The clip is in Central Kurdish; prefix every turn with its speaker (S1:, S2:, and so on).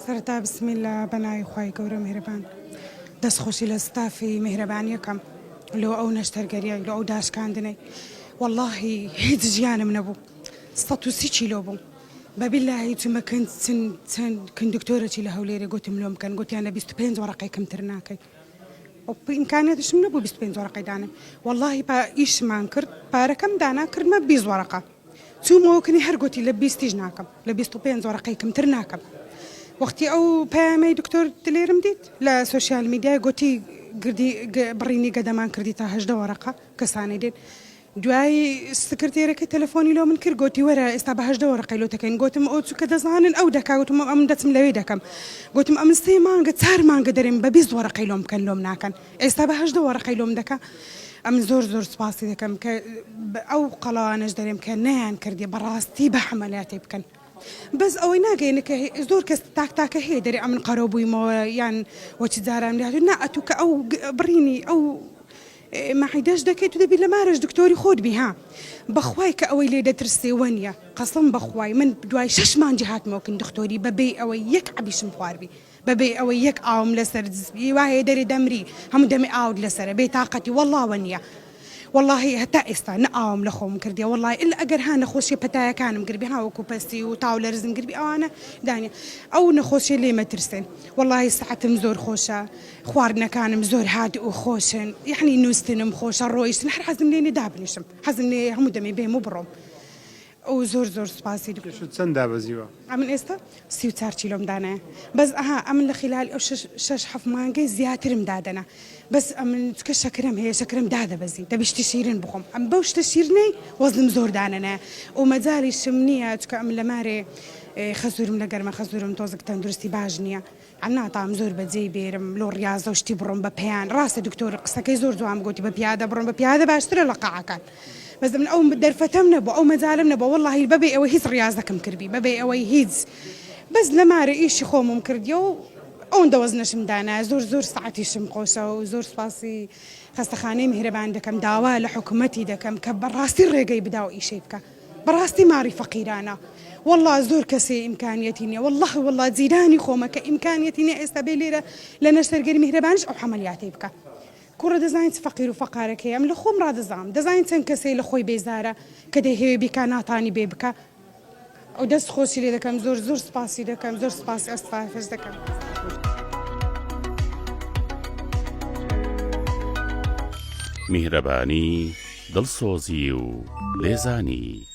S1: سەرەتا بسمیللا بەناوی خوای گەورە میهرەبان دەستخۆشی لە ستافی میهرەبان یەکەم لۆ ئەو نەشتەرگەریە لۆ ئەو داشکاندنەی وەڵڵاهی هیچ ژیانم نەبوو 130 کیلۆ بوو بەبیللاهی چمەکەند چەند کندکتۆرەی لە هەولێرە گوتم لۆم بکەن گوتیان لە 25 وەرەقەی کەمتر ناکەی ئیمکانیاتشم نەبوو 25 وەرەقەی دانم وەڵڵاهی ئیشمان کرد پارەکەم دانا کردمە 20 وەرەقە چوومەوەکنی هەر گوتی لە 20 ناکەم لە 25 وەرەقەی کەمتر ناکەم وەختی ئەو پەیامەی دکتۆر دلێرم دیت لە سوشیال میدیای گوتی بڕینی گەدەمان کردی تا 18 وەرەقە کەسانی دێت دوای سکرتێرەکەی تەلەفۆنی لۆ من کرد گوتی وەرە ئێستا بە 18 وەرەقەی لۆ دەکەین گوتم ئەو چووکە دەزانن ئەو دەکا گوتم ئەم دەچم لەوێ دەکەم گوتم ئەم 3 مانگە 4 مانگە دەرێم بە 20 وەرەقەی لۆم بکەن لۆم ناکەن ئێستا بە 18 وەرەقەی لۆم دەکا ئەم زۆر سپاسی دەکەم کە ئەو قەڵاوانەش دەرێم کە نەیان کردی بەڕاستی بە حەمەلیاتی بکەن بەس ئەوەی ناگەینە کە زۆر کەس تاکتاکە هەیە دەرێ ئەمن قەرەو بوویمەوە یان وەچی جاران لێ هاتوو نائەتوو کە ئەو بڕینی ئەو مەحیدەش دەکەیت و دەبی لە مارەش دکتۆری خۆت بی ها بەخوای کە ئەوەی لێ دەترسێوە نییە قەسەم بەخوای من دوای 6 مانگی هاتمەوەکن دکتۆری بەبێ ئەوەی یەک عەبیشم خواردبی بەبێ ئەوەی یەک ئاوم لەسەر دزبی وایە دەرێ دەمری هەموو دەمێ ئاوت لەسەرە بێ تااقەتی وەڵڵاوە نییە والله هەتا ئێستا نەئاوم لە خۆم کردی والله ئللا ئەگەر ها نەخۆشیە پەتایەکانم گربی هاوەکو پەستی و تاو لەرزم گربی ئەوانە دانیە ئەو نەخۆشیە لێمە ترسن والله سەعەتم زۆر خۆشە خواردنەکانم زۆر هاد و خۆشن یعنی نووسنم خۆشە ڕۆیشتن هەر حەزم لێنێ دابنیشم حەزم لێ هەموو دەمێ بێم و بڕۆم ئەو زۆر سپاسی
S2: چەند دابەزیوە
S1: ئەمن ئێستا 34 کیلۆم دانایە بەس ئەها ئەمن لە خلال ئەو 6 مانگەی زیاترم دادەنا بەس ئەمن چکە شەکرم هەیە شەکرم دادەبەزی دەبیشتی شیرن بخۆم ئەم بەو شتە شیرنەی وەزنم زۆر دانەنە و مەجالیشم نییە چکە ئەم لە مارێ خەزورم لە گەرمە خەزورم تۆزێک تەندروستی باش نییە ئەناتام زۆر بەجێ بێرم لۆ ڕاضە و شتی بڕۆم بە پێیان ڕاستە دکتۆر قسەکەی زۆر جوان گوتی بە پیادە بڕۆم بە پیادە باشترە لە قاعەکان بەس من ئەو دەرفەتەم نەبوو ئەو مەجالم نەبوو وەڵڵاهی بەبێ ئەوە هیچ ڕاضەکەم کردی بەبێ ئەوەی هیچ بەس لە مارە ئیشی خۆمم کردی و ئەوەندە وەزنەشم دانا زۆر سەعەتیشم خۆشە و زۆر سپاسی خەستەخانەی میهرەبان دەکەم داوا لە حکوومەتی دەکەم کە بەڕاستی ڕێگەی بدا و ئیشەی بکە بەڕاستی ماری فەقیرانە والله زۆر کەسێ ئیمکانیەتی نییە والله جیرانی خۆمە کە ئیمکانیەتی نییە ئێستا بێ لێرە لە نەشتەرگەری میهرەبانش ئەو حەمەلیاتی بکە کوڕە دەزانیت فەقیر و فەقارەکەی ئەم لە خۆم ڕادەزانم دەزانیت چەند کەسەی لە خۆی بێزارە کە دەیهەوێ بیکا ناتانی بێ بکە ئەو دەست خۆشی لێ دەکەم زۆر سپاسی دەکەم زۆر سپاسی ئەستافز دەکەم
S3: میهرەبانی دڵسۆزی و لێزانی